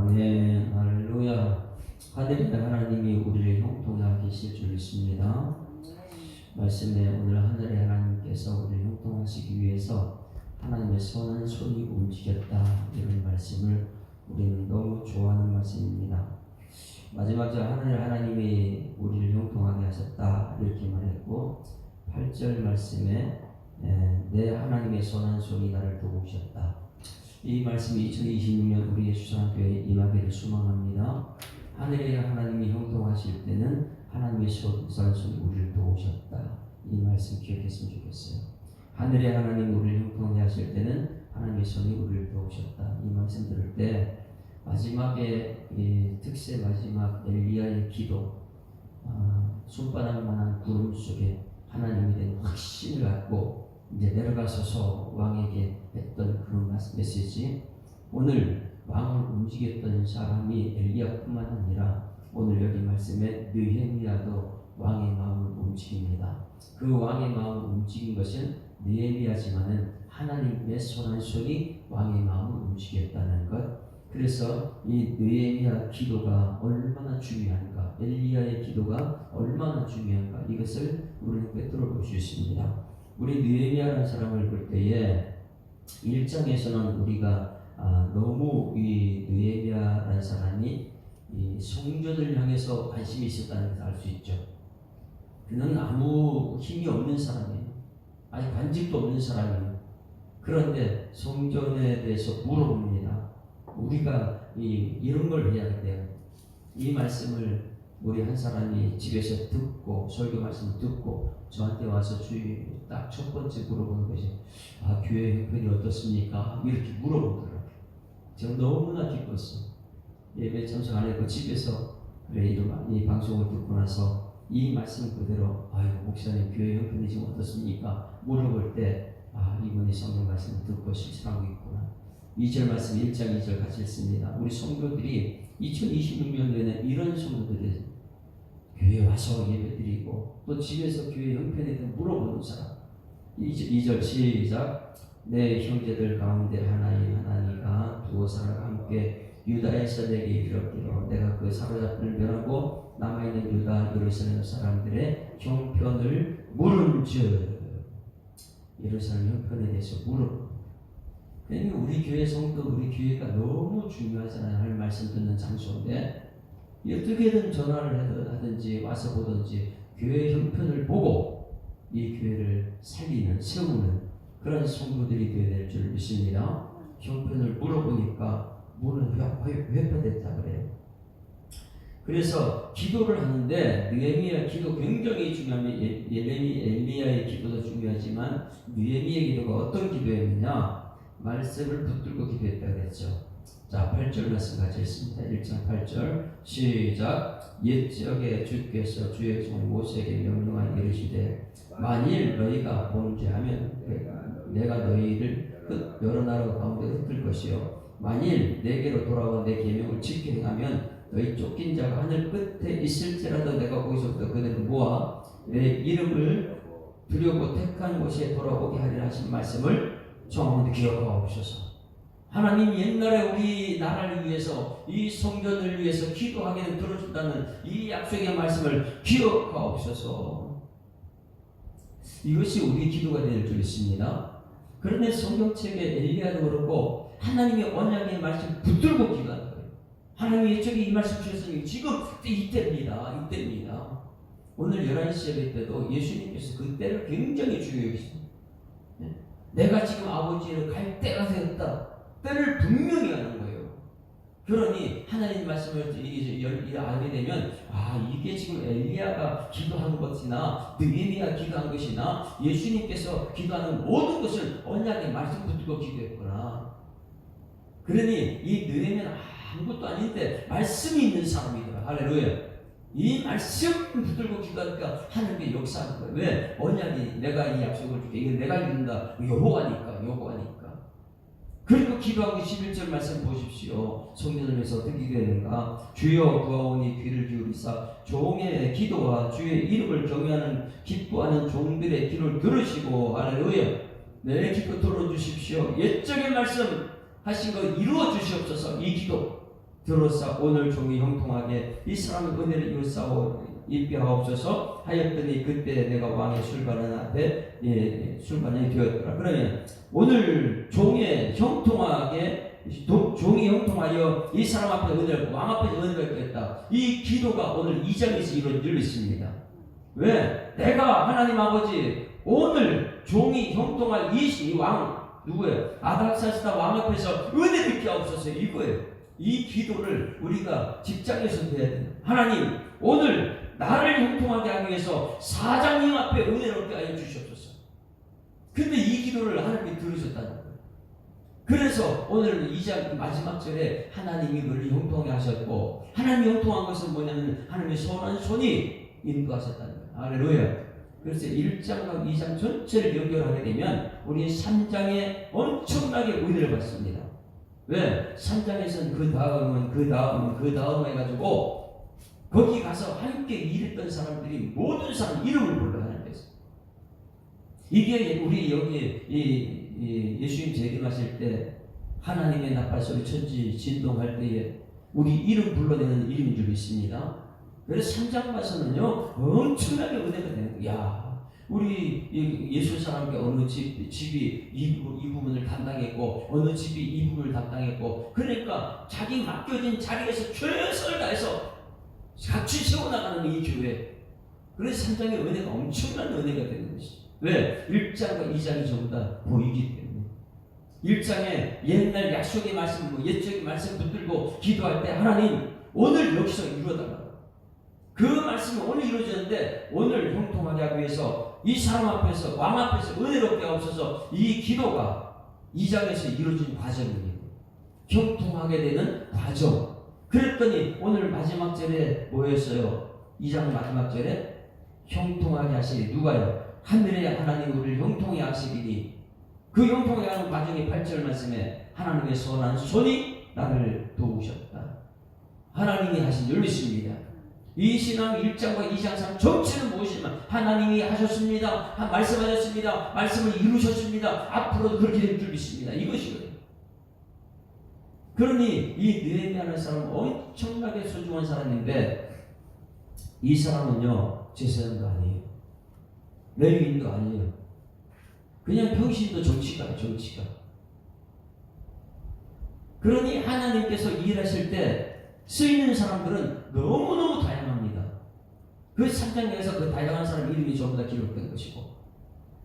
아멘. 할렐루야. 하늘의 하나님이 우리를 형통하게 하실 줄 믿습니다. 말씀에 오늘 하늘의 하나님께서 우리를 형통하시기 위해서 하나님의 선한 손이 움직였다, 이런 말씀을 우리는 너무 좋아하는 말씀입니다. 마지막 절 하늘의 하나님이 우리를 형통하게 하셨다, 이렇게 말했고 8절 말씀에 내 하나님의 선한 손이 나를 도우셨다. 이 말씀이 2026년 우리의 수산교회에 임하기를 소망합니다. 하늘의 하나님이 형통하실 때는 하나님의 선한 손이 우리를 도우셨다. 이 말씀 기억했으면 좋겠어요. 하늘의 하나님이 우리를 형통하게 하실 때는 하나님의 손이 우리를 도우셨다. 이 말씀 들을 때 마지막에 특세 마지막 엘리야의 기도, 손바닥만한 구름 속에 하나님에 대한 확신을 갖고 이제 내려가서서 왕에게 했던 그런 메시지, 오늘 왕을 움직였던 사람이 엘리야뿐만 아니라 오늘 여기 말씀에 느헤미야도 왕의 마음을 움직입니다. 그 왕의 마음을 움직인 것은 느헤미야지만은 하나님의 선한 손이 왕의 마음을 움직였다는 것. 그래서 이 느헤미야 기도가 얼마나 중요한가, 엘리야의 기도가 얼마나 중요한가, 이것을 우리는 꿰뚫어 볼 수 있습니다. 우리 느헤미야라는 사람을 볼 때에 1장에서는 우리가 너무 이 느헤미야라는 사람이 이 성전을 향해서 관심이 있었다는 것을 알 수 있죠. 그는 아무 힘이 없는 사람이에요. 아니 관직도 없는 사람이에요. 그런데 성전에 대해서 물어봅니다. 우리가 이런 걸 해야 돼요. 이 말씀을 우리 한 사람이 집에서 듣고, 설교 말씀을 듣고 저한테 와서 주의 딱 첫 번째 물어보는 것이 교회 형편이 어떻습니까? 이렇게 물어보더라고요. 제가 너무나 기뻤어요. 예배 참석 안 했고 집에서 그래 이 방송을 듣고 나서 이 말씀 그대로 목사님 교회 형편이 지금 어떻습니까? 물어볼 때 이분이 성경 말씀을 듣고 실천하고 있구나. 2절 말씀 1장 2절 같이 읽습니다. 우리 성도들이 2026년도에는 이런 성도들이 교회에 와서 예배드리고 또 집에서 교회 형편에 대해 물어보는 사람. 2절 시작. 내 형제들 가운데 하나니가 두어 사람과 함께 유다에서 내게 이르기로 내가 그 사로잡힌 멸하고 남아있는 유다 예루살렘 사람들의 형편을 물은즉, 예루살렘 형편에 대해서 물어. 그러니까 우리 교회 성도, 우리 교회가 너무 중요하잖아요. 하나님 말씀 듣는 장소인데 어떻게든 전화를 하든지 와서 보든지 교회 형편을 보고 이 교회를 살리는, 세우는 그런 성도들이 되어야 될 줄 믿습니다. 형편을 물어보니까 문은 회파됐다 그래요. 그래서 기도를 하는데 느헤미야 기도 굉장히 중요하면 엘리야의 기도도 중요하지만 느헤미야의 기도가 어떤 기도였느냐, 말씀을 붙들고 기도했다 그랬죠. 자, 8절 말씀 같이 읽습니다. 1장 8절 시작. 옛적에 주께서 주의 종 모세에게 명령하여 이르시되 만일 너희가 범죄하면 내가 너희를 여러 나라 가운데 흩을 것이요 만일 내게로 돌아와 내 계명을 지켜 행하면 너희 쫓긴 자가 하늘 끝에 있을지라도 내가 거기서부터 그들을 모아 내 이름을 두려고 택한 곳에 돌아오게 하리라 하신 말씀을 정확히 기억하옵소서. 하나님 옛날에 우리 나라를 위해서, 이 성전을 위해서 기도하기는 들어준다는 이 약속의 말씀을 기억하옵소서. 이것이 우리 기도가 될 줄 믿습니다. 그런데 성경책에 엘리야도 그렇고 하나님의 언약의 말씀 붙들고 기도하는 거예요. 하나님이 저기 이 말씀 주셨으니 지금 이때입니다. 오늘 11시 예배 때도 예수님께서 그 때를 굉장히 중요히 여기십니다. 내가 지금 아버지를 갈 때가 되었다. 때를 분명히 하는 거예요. 그러니 하나님 말씀을 알게 되면 이게 지금 엘리야가 기도한 것이나 느헤미야 기도한 것이나 예수님께서 기도하는 모든 것을 언약의 말씀 붙들고 기도했구나. 그러니 이 느헤미야는 아무것도 아닌데 말씀이 있는 사람이더라. 할렐루야. 이 말씀 붙들고 기도하니까 하나님의 역사하는 거예요. 왜? 언약이 내가 이 약속을 줄게. 이거 내가 이룬다. 요구하니까. 그리고 기도하고 11절 말씀 보십시오. 성전을 위해서 어떻게 기도했는가? 주여 구하오니 귀를 기울이사 종의 기도와 주의 이름을 경외하는 기뻐하는 종들의 기도를 들으시고 할렐루야. 내 기도 들어주십시오. 옛적의 말씀 하신 거 이루어 주시옵소서. 이 기도 들었사 오늘 종이 형통하게 이 사람의 은혜를 이웃사오 입게 하옵소서 하였더니 그때 내가 왕의 술관원 앞에 술관원이 되었더라. 그러면 오늘 종이 형통하게 종이 형통하여 이 사람 앞에 은혜를 왕 앞에 은혜를 받겠다. 이 기도가 오늘 2장에서 이루어지고 있습니다. 왜? 내가 하나님 아버지 오늘 종이 형통할 이 왕 누구예요? 아닥사스다 왕 앞에서 은혜를 입게 하옵소서 이거예요. 이 기도를 우리가 직장에서도 해야 돼요. 하나님 오늘 나를 형통하게 하기 위해서 사장님 앞에 은혜를 얻게 하여 주시옵소서. 근데 이 기도를 하나님이 들으셨다는 거예요. 그래서 오늘 2장 마지막 절에 하나님이 그를 형통하게 하셨고, 하나님이 형통한 것은 뭐냐면 하나님의 선한 손이 인도하셨다는 거예요. 할렐루야. 그래서 1장과 2장 전체를 연결하게 되면 우리 3장에 엄청나게 은혜를 받습니다. 왜? 3장에서는 그 다음 해가지고 거기 가서 함께 일했던 사람들이 모든 사람 이름을 불러 하나님께서. 이게 우리 여기 예수님 재림하실 때 하나님의 나팔소리 천지 진동할 때에 우리 이름 불러내는 이름인 줄 믿습니다. 그래서 3장 가서는요 엄청나게 은혜가 되는 거야. 야, 우리 예수 사람께 어느 집이 이 부분을 담당했고 어느 집이 이 부분을 담당했고, 그러니까 자기 맡겨진 자리에서 최선을 다해서 같이 세워나가는 이 교회. 그래서 3장의 은혜가 엄청난 은혜가 되는 것이죠. 왜? 1장과 2장이 전부 다 보이기 때문에. 1장에 옛날 약속의 말씀, 옛적의 말씀 붙들고 기도할 때 하나님 오늘 여기서 이루어달라고. 그 말씀이 오늘 이루어졌는데 오늘 형통하게 하기 위해서 이 사람 앞에서 왕 앞에서 은혜롭게 하옵소서. 이 기도가 2장에서 이루어진 과정이에요. 형통하게 되는 과정. 그랬더니 오늘 마지막 절에 뭐였어요? 2장 마지막 절에 형통하게 하시니 누가요? 하늘의 하나님 우리를 형통하게 하시리니, 그 형통하게 하는 과정이 8절 말씀에 하나님의 선한 손이 나를 도우셨다. 하나님이 하신 줄 믿습니다. 이 신앙 1장과 2장 3 전체는 무엇이지만 하나님이 하셨습니다. 말씀하셨습니다. 말씀을 이루셨습니다. 앞으로도 그렇게 될 줄 믿습니다. 이것이거든요. 그러니 이 느헤미야라는 사람은 엄청나게 소중한 사람인데 이 사람은요 제사장도 아니에요. 레위인도 아니에요. 그냥 평신도 정치가예요. 정치가. 그러니 하나님께서 일하실 때 쓰이는 사람들은 너무너무 다양합니다. 그 3장에서 그 다양한 사람 이름이 전부 다 기록된 것이고,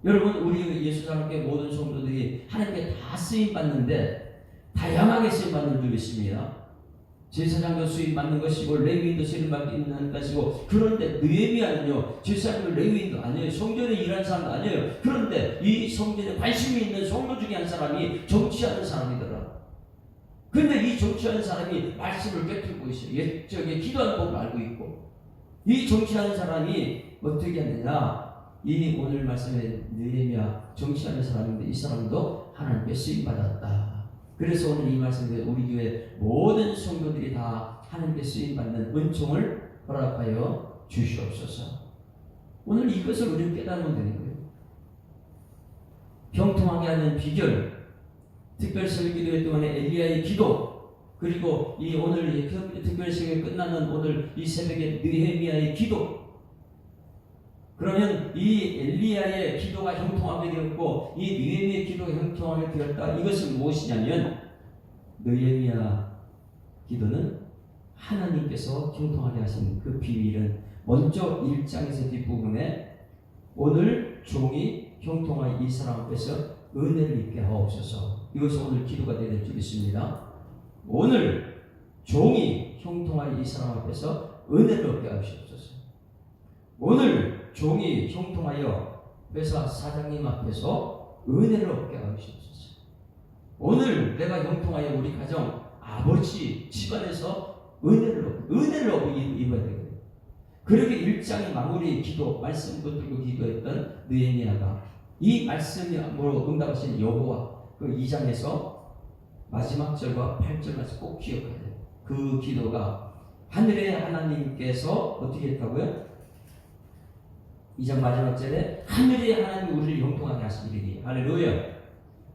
여러분 우리 예수 사람께 모든 성도들이 하나님께 다 쓰임받는데 다양하게 쓰임받는 줄 믿습니다. 제사장도 쓰임받는 것이고 레위인도 쓰임받는 것이고, 그런데 느헤미야는요 제사장도 레위인도 아니에요. 성전에 일하는 사람도 아니에요. 그런데 이 성전에 관심이 있는 성도 중에 한 사람이 정치하는 사람이더라. 근데 이 정치하는 사람이 말씀을 꿰뚫고 있어요. 옛적에 기도하는 법을 알고 있고, 이 정치하는 사람이 어떻게 하느냐, 이 오늘 말씀에 느헤미야 정치하는 사람인데 이 사람도 하나님께 쓰임받았다. 그래서 오늘 이 말씀에 우리 교회 모든 성도들이 다 하나님께 쓰임받는 은총을 허락하여 주시옵소서. 오늘 이것을 우리는 깨달으면 되는 거예요. 형통하게 하는 비결, 특별 설교회 동안에 엘리야의 기도, 그리고 이 오늘 특별 설교 끝나는 오늘 이 새벽에 느헤미야의 기도. 그러면 이 엘리야의 기도가 형통하게 되었고 이 느헤미야의 기도가 형통하게 되었다. 이것은 무엇이냐면 느헤미야 기도는 하나님께서 형통하게 하신 그 비밀은 먼저 1장에서 뒷부분에 오늘 종이 형통한 이 사람 앞에서 은혜를 입게 하옵소서. 이것이 오늘 기도가 되는 줄 믿습니다. 오늘 종이 형통할 이 사람 앞에서 은혜를 얻게 하시옵소서. 오늘 종이 형통하여 회사 사장님 앞에서 은혜를 얻게 하시옵소서. 오늘 내가 형통하여 우리 가정 아버지 집안에서 은혜를 얻고 입어야 되거든요. 그렇게 1장의 마무리 기도, 말씀 붙들고 기도했던 느헤미야가 이 말씀으로 응답하신 여호와 그 2장에서 마지막 절과 8절 말씀 꼭 기억해야 돼요. 그 기도가 하늘의 하나님께서 어떻게 했다고요? 2장 마지막 절에 하늘의 하나님 우리를 형통하게 하시리니, 할렐루야.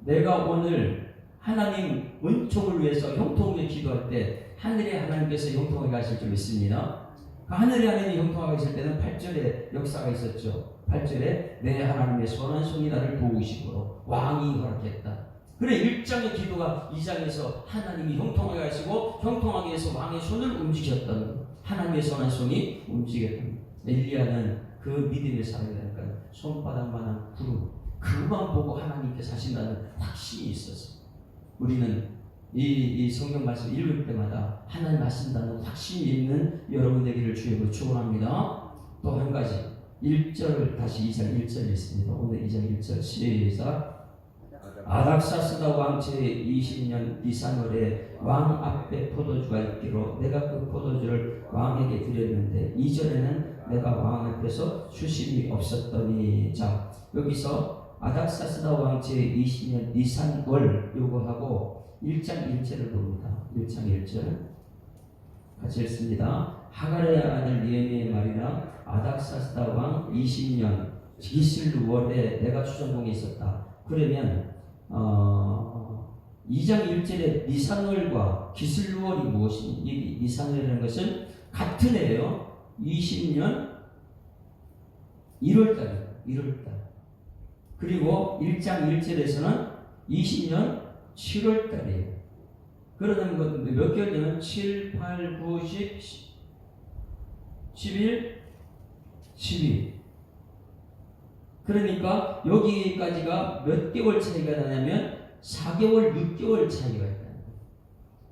내가 오늘 하나님 은총을 위해서 형통을 기도할 때 하늘의 하나님께서 형통하게 하실 줄 믿습니다. 그 하늘의 하나님이 형통하게 하실 때는 8절에 역사가 있었죠. 8절에 내 하나님의 선한 손이 나를 도우시고 왕이 허락했다. 그래 1장의 기도가 2장에서 하나님이 형통하게 하시고 형통하게 해서 왕의 손을 움직였던 하나님의 선한 손이 움직였던 엘리야는 그 믿음의 사람이라니까 손바닥만한 구름 그만 보고 하나님께서 하신다는 확신이 있어서 우리는 이 성경 말씀 읽을 때마다 하나님 하신다는 확신이 있는 여러분 되기를 주님으로 축원합니다. 또 한 가지 1절 다시 2장 1절 있습니다. 오늘 2장 1절 시작. 아닥사스다 왕 제20년 니산월에 왕 앞에 포도주가 있기로 내가 그 포도주를 왕에게 드렸는데 이전에는 내가 왕 앞에서 수심이 없었더니. 자 여기서 아닥사스다 왕 제20년 니산월 요거하고 1장 1절을 봅니다. 1장 1절 같이 읽습니다. 하갈의 아들 니에미의 말이라 아닥사스다 왕 20년 기슬월에 내가 추전공에 있었다. 그러면 2장 1절에 니산월과 기슬월이 무엇이니? 이 니산월이라는 것은 같은 해예요. 20년 1월달이에요. 1월달. 그리고 1장 1절에서는 20년 7월달이에요. 그러면 몇 개월 되면 7, 8, 9, 10, 11, 12. 그러니까 여기까지가 몇 개월 차이가 나냐면 4개월, 6개월 차이가 있다.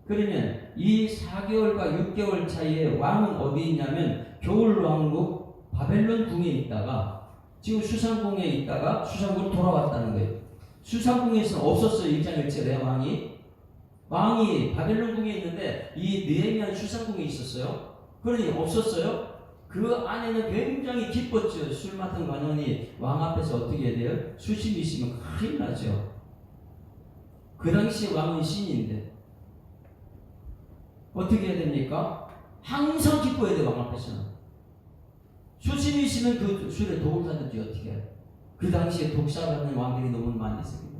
그러면 이 4개월과 6개월 차이에 왕은 어디 있냐면 겨울왕국 바벨론 궁에 있다가 지금 수산궁에 있다가 수산궁으로 돌아왔다는 거예요. 수산궁에서는 없었어요. 1장 1절에 왕이 바벨론 궁에 있는데 이 느헤미야 수산궁에 있었어요. 그러니 없었어요. 그 안에는 굉장히 기뻤죠. 술 맡은 관원이 왕 앞에서 어떻게 해야 돼요? 수심이 있으면 큰일 나죠. 그 당시 왕은 신인데 어떻게 해야 됩니까? 항상 기뻐해야 돼요. 왕 앞에서는. 수심이 있으면 그 술에 독을 타든지 어떻게 해요? 그 당시에 독사하는 왕들이 너무 많이 있습니다.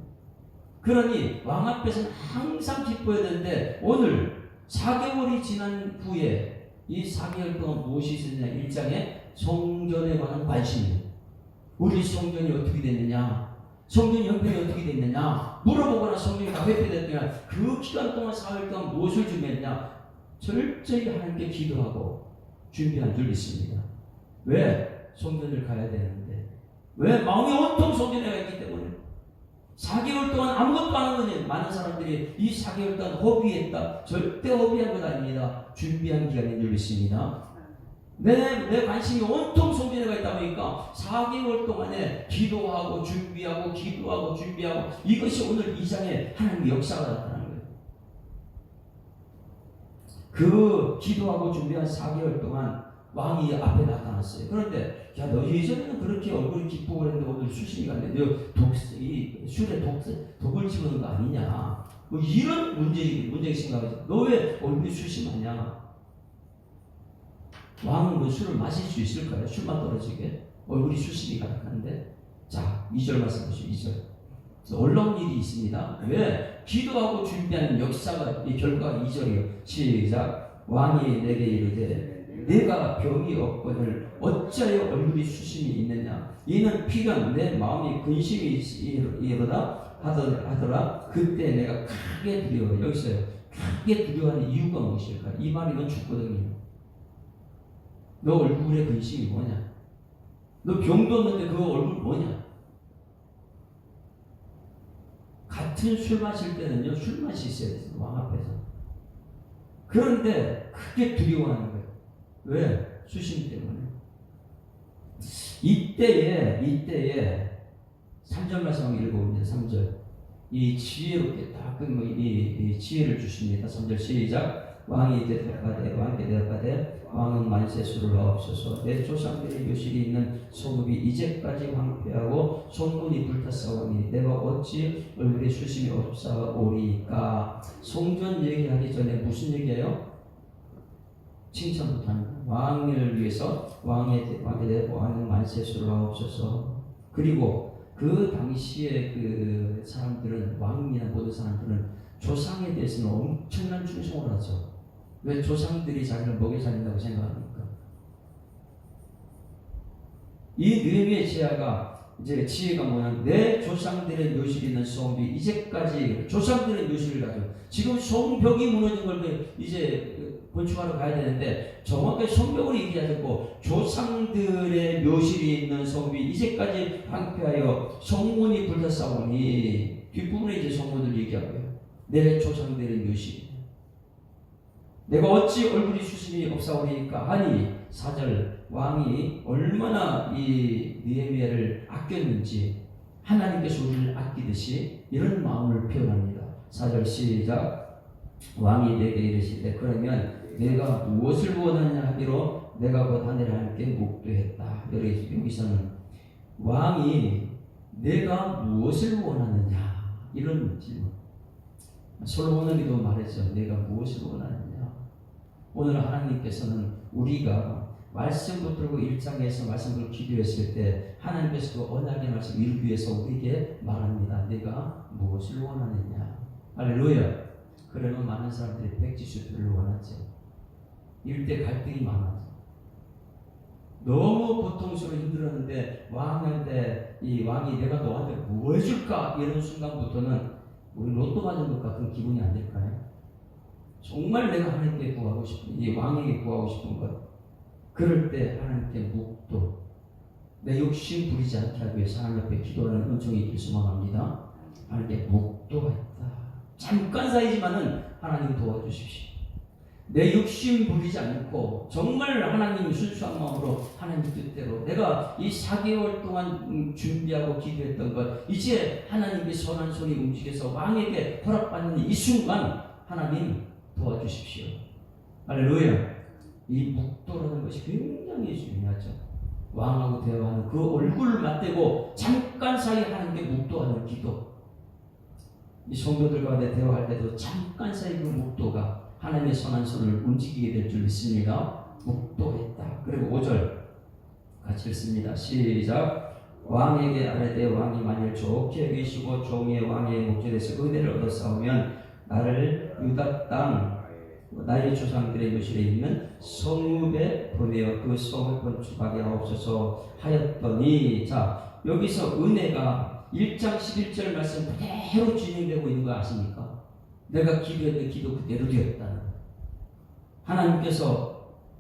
그러니 왕 앞에서는 항상 기뻐해야 되는데 오늘 4개월이 지난 후에 이 4개월 동안 무엇이 있었냐? 1장에 성전에 관한 관심이에요. 우리 성전이 어떻게 됐느냐? 성전 형편이 어떻게 됐느냐? 물어보거나 성전이 다 회피됐느냐? 그 기간 동안 4일 동안 무엇을 준비했냐? 철저히 하나님께 기도하고 준비한 줄 있습니다. 왜? 성전을 가야 되는데. 왜? 마음이 온통 성전에 가 있기 때문에. 4개월 동안 아무것도 안 한 거니 많은 사람들이 이 4개월 동안 허비했다. 절대 허비한 것 아닙니다. 준비한 기간인 줄 믿습니다. 내 관심이 온통 성전에 가 있다 보니까 4개월 동안에 기도하고 준비하고 기도하고 준비하고 이것이 오늘 2장에 하나님의 역사가 나타나는 거예요. 그 기도하고 준비한 4개월 동안 왕이 앞에 나타났어요. 그런데 야 너 예전에는 그렇게 얼굴이 기쁘고 그랬는데 오늘 수심이 갔는데 너 술에 독을 집어넣은 거 아니냐? 뭐 이런 문제가 생각하지. 너 왜 얼굴이 수심하냐? 왕은 뭐 술을 마실 수 있을까요? 술만 떨어지게 얼굴이 수심이 가득한데. 자 2절 말씀 보시죠. 2절 놀라운 일이 있습니다. 왜? 기도하고 준비하는 역사가 이 결과가 2절이에요. 시작. 왕이 내게 이르되 내가 병이 없거늘 어찌하여 얼굴이 수심이 있느냐? 이는 필연 내 마음이 근심이 이르다 하더라. 그때 내가 크게 두려워. 여기서요. 크게 두려워하는 이유가 무엇일까? 이 말이면 죽거든요. 너 얼굴에 근심이 뭐냐? 너 병도 없는데 그 얼굴 뭐냐? 같은 술 마실 때는요. 술 맛이 있어야 돼요. 왕 앞에서. 그런데 크게 두려워하는 거예요. 왜? 수심 때문에. 이때에 3절 말씀 한번 읽어봅니다. 3절. 이 지혜롭게 딱 이 지혜를 주십니다. 3절 시작. 왕이 왕께 대답하되 왕은 만세수를 하옵소서. 내 조상들의 묘실이 있는 소급이 이제까지 황폐하고 성문이 불탔사오니 내가 어찌 얼굴에 수심이 없사오리까. 성전 얘기하기 전에 무슨 얘기예요? 칭찬부터 합니다. 왕을 위해서 왕에 대해 왕은 만세수를 하옵소서. 그리고 그 당시에 그 사람들은 왕이나 모든 사람들은 조상에 대해서는 엄청난 충성을 하죠. 왜 조상들이 자기를 먹여 살린다고 생각합니까? 이 느헤미야 이제 지혜가 뭐냐? 내 조상들의 묘실이 있는 성비 이제까지 조상들의 묘실을 가지고 지금 성벽이 무너진 걸 이제 건축하러 가야 되는데 정확하게 성벽을 얘기하지 않고 조상들의 묘실이 있는 성비 이제까지 황폐하여 성문이 불타싸우니 뒷부분에 이제 성문을 얘기하고요. 내 조상들의 묘실 내가 어찌 얼굴이 수심이 없사오리까 하니 4절 왕이 얼마나 이 느헤미야를 아꼈는지 하나님께서 우리를 아끼듯이 이런 마음을 표현합니다. 4절 시작. 왕이 내게 이르시되 그러면 내가 무엇을 원하느냐 하기로 내가 곧 하늘에 하나님께 묵도했다. 여기서는 왕이 내가 무엇을 원하느냐 이런 질문. 솔로몬에게도 말했죠. 내가 무엇을 원하느냐. 오늘 하나님께서는 우리가 말씀 붙들고 1장에서 말씀을 기도했을 때 하나님께서 그 언약의 말씀 이루기 위해서 우리에게 말합니다. 내가 무엇을 원하느냐. 할렐루야. 그러면 많은 사람들이 백지수표를 원하죠. 일대 갈등이 많아져. 너무 고통스러워 힘들었는데 왕한테 이 왕이 내가 너한테 뭐 해줄까 이런 순간부터는 우리 로또 맞은 것 같은 기분이 안 들까요? 정말 내가 하나님께 구하고 싶은 이 왕에게 구하고 싶은 것 그럴 때 하나님께 묵도 내 욕심 부리지 않게 하기 위해서 하나님 앞에 기도하는 은총이 있길 소망합니다. 하나님께 묵도가 있다. 잠깐 사이지만은 하나님 도와주십시오. 내 욕심 부리지 않고 정말 하나님 순수한 마음으로 하나님 뜻대로 내가 이 4개월 동안 준비하고 기도했던 것 이제 하나님의 선한 손이 움직여서 왕에게 허락받는 이 순간 하나님 도와주십시오. 할렐루야. 이 묵도라는 것이 굉장히 중요하죠. 왕하고 대화하는 그 얼굴을 맞대고 잠깐 사이 하나님께 묵도하는 기도. 이 성도들 가운데 대화할 때도 잠깐 사이 그 묵도가 하나님의 선한 손을 움직이게 될 줄 믿습니다. 묵도했다. 그리고 5절 같이 읽습니다. 시작. 왕에게 아뢰되 왕이 만일 좋게 여기시고 종의 왕의 목전에서 은혜를 얻어 싸우면 나를 유다 땅 나의 조상들의 묘실에 있는 성읍에 보내어 그 성을 건축하게 하옵소서 하였더니 자 여기서 은혜가 1장 11절 말씀 그대로 진행되고 있는 거 아십니까? 내가 기도했던 기도 그대로 되었다는 하나님께서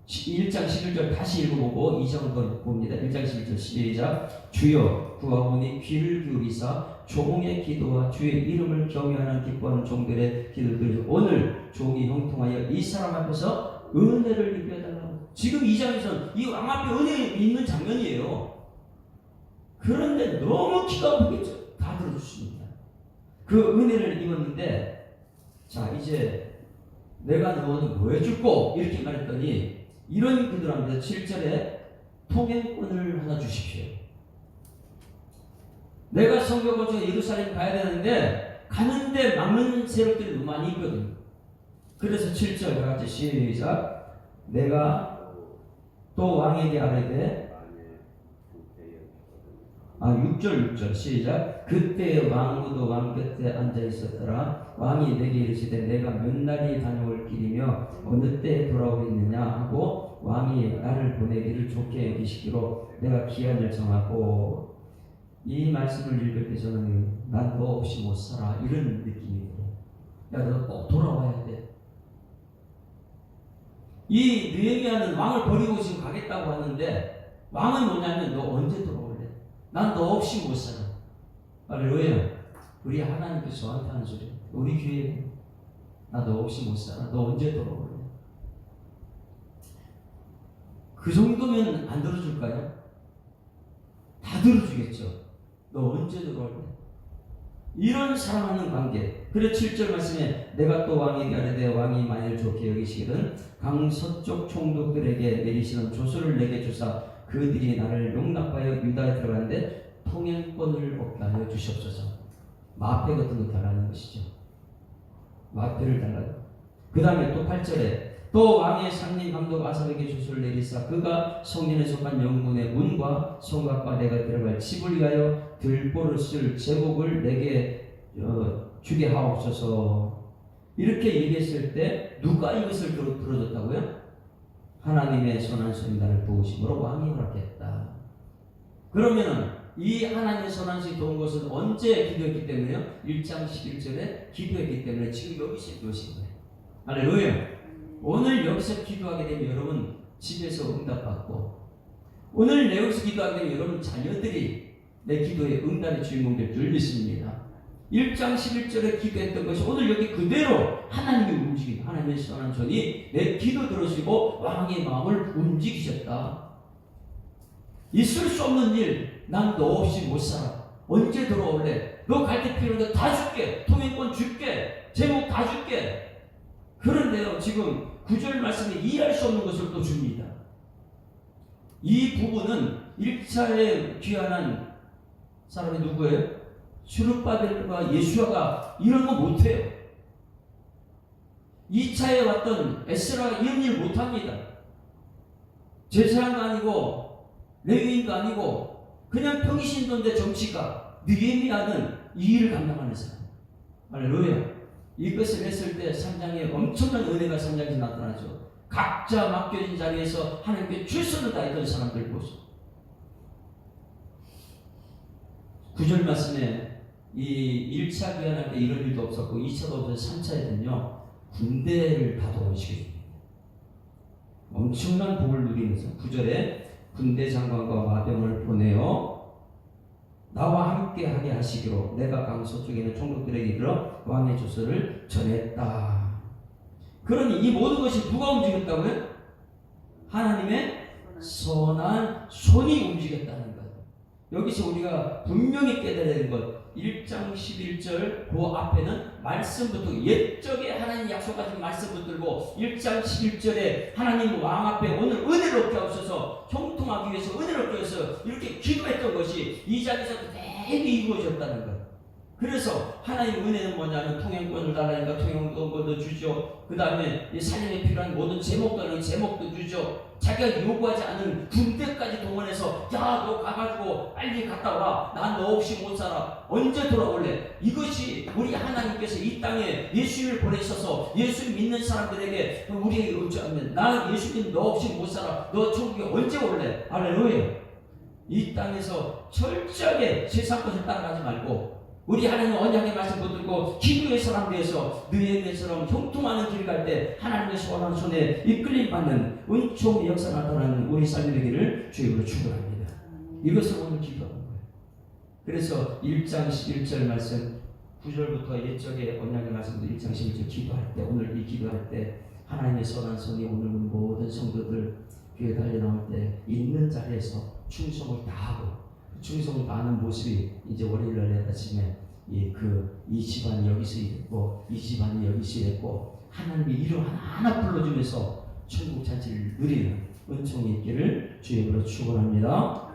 1장 11절 다시 읽어보고 2장을 봅니다. 1장 11절 시작. 주여 구하오니 귀를 기울이사 종의 기도와 주의 이름을 경외하는 기뻐하는 종들의 기도를 오늘 종이 형통하여 이 사람 앞에서 은혜를 입게 해달라고. 지금 2장에서는 이 왕 앞에 은혜 있는 장면이에요. 그런데 너무 기가 막히죠. 다 들어주십니다. 그 은혜를 입었는데 자 이제 내가 너한테 뭐 해줄꼬 이렇게 말했더니 이런 기도를 합니다. 7절에 통행권을 하나 주십시오. 내가 성벽 건축 예루살렘 가야 되는데 가는데 막는 세력들이 너무 많이 있거든요. 그래서 7절 같이 시작. 내가 또 왕에게 아뢰되 6절 시작. 그때 왕후도 왕 곁에 앉아 있었더라. 왕이 내게 이르시되 내가 몇 날이 다녀올 길이며 어느 때에 돌아오겠느냐 하고 왕이 나를 보내기를 좋게 여기시기로 내가 기한을 정하고 이 말씀을 읽을 때 저는 난 너 없이 못 살아 이런 느낌이 들어요. 야 너 꼭 돌아와야 돼. 이 느헤미야는 왕을 버리고 지금 가겠다고 하는데 왕은 뭐냐면 너 언제 돌아올래? 난 너 없이 못 살아. 할렐루야. 우리 하나님께서 저한테 하는 소리. 우리 교회에 나 너 없이 못 살아. 너 언제 돌아올래? 그 정도면 안 들어줄까요? 다 들어주겠죠. 너 언제 돌아올래? 이런 사랑하는 관계. 그래 7절 말씀에 내가 또 왕에게 아뢰되 왕이 만일 좋게 여기시거든 강서쪽 총독들에게 내리시는 조서를 내게 주사 그들이 나를 용납하여 유다에 들어가는데 통행권을 얻게 하여 주시옵소서. 마패 같은 거 달라는 것이죠. 마패를 달라고. 그 다음에 또 8절에 또 왕의 상림 감독 아삽에게 조서를 내리사 그가 성전에 속한 영문의 문과 성곽과 내가 들어갈 집을 위하여 들보를 쓸 제복을 내게 주게 하옵소서. 이렇게 얘기했을 때 누가 이것을 들어줬다고요? 하나님의 선한 손이 도우심으로 왕이 허락했다. 그러면은 이 하나님의 선한 손이 도운 것은 언제 기도했기 때문에요? 1장 11절에 기도했기 때문에 지금 여기서 기도하신 거예요. 할렐루야. 오늘 여기서 기도하게 되면 여러분 집에서 응답받고, 오늘 여기서 기도하게 되면 여러분 자녀들이 내 기도의 응답의 주인공 될 줄 믿습니다. 1장 11절에 기도했던 것이 오늘 여기 그대로 하나님이 움직인, 하나님의 선한 손이 내 기도 들으시고 왕의 마음을 움직이셨다. 있을 수 없는 일, 난 너 없이 못 살아. 언제 들어올래? 너 갈 때 필요한데 다 줄게. 통행권 줄게. 제목 다 줄게. 그런데요, 지금 9절 말씀에 이해할 수 없는 것을 또 줍니다. 이 부분은 1차에 귀환한 사람이 누구예요? 수르바벨과 예수아가 이런 거 못해요. 2차에 왔던 에스라가 이런 일 못합니다. 제사장도 아니고 레위인도 아니고 그냥 평신도인데 정치가 느헤미야는 이 일을 감당하는 사람. 할렐루야. 이것을 했을 때 3장에 엄청난 은혜가 3장에서 나타나죠. 각자 맡겨진 자리에서 하나님께 최선을 다했던 사람들 보소. 9절 말씀에 이 1차 귀환할 때 이런 일도 없었고 2차도 없어서 3차에는요 군대를 다 동원시켜줍니다. 엄청난 복을 누리면서 9절에 군대 장관과 마병을 보내어 나와 함께 하게 하시기로 내가 강서쪽에 있는 총독들에게 이르러 왕의 조서를 전했다. 그러니 이 모든 것이 누가 움직였다고요? 하나님의 선한 손이 움직였다는 것. 여기서 우리가 분명히 깨달아야 되는 것, 1장 11절 그 앞에는 말씀부터 옛적에 하나님 약속하신 말씀 붙들고 1장 11절에 하나님 왕 앞에 오늘 은혜를 얻게 하셔서 형통하기 위해서 은혜를 얻기 위해서 이렇게 기도했던 것이 이 자리에서 그대로 이루어졌다는 것. 그래서 하나님 은혜는 뭐냐면 통행권을 달라니까 통행권도 주죠. 그 다음에 살림에 필요한 모든 제목들은 제목도 주죠. 자기가 요구하지 않은 군대까지 동원해서 야 너 가가지고 빨리 갔다 와. 난 너 없이 못 살아. 언제 돌아올래? 이것이 우리 하나님께서 이 땅에 예수를 보내셔서 예수 믿는 사람들에게 우리에게 의지하면 나 예수 믿는 너 없이 못 살아. 너 천국에 언제 올래? 할렐루야. 이 땅에서 철저하게 세상 것을 따라가지 말고 우리 하나님 언약의 말씀 붙들고 기도의 사람 되어서 느헤미야처럼 형통하는 길 갈 때 하나님의 선한 손에 이끌림 받는 은총의 역사 나타나는 우리 삶이 되기를 주님으로 축원합니다. 이것을 오늘 기도하는 거예요. 그래서 1장 11절 말씀 9절부터 옛적의 언약의 말씀도 1장 11절 기도할 때 오늘 이 기도할 때 하나님의 선한 손이 오늘 모든 성도들 교회 달려 나올 때 있는 자리에서 충성을 다하고 충성을 다하는 모습이 이제 월요일날 아침에 이 집안이 여기서 이랬고 이 집안이 여기서 이랬고 하나님이 이름 하나하나 불러주면서 천국 잔치를 누리는 은총이 있기를 주의 이름으로 축원합니다.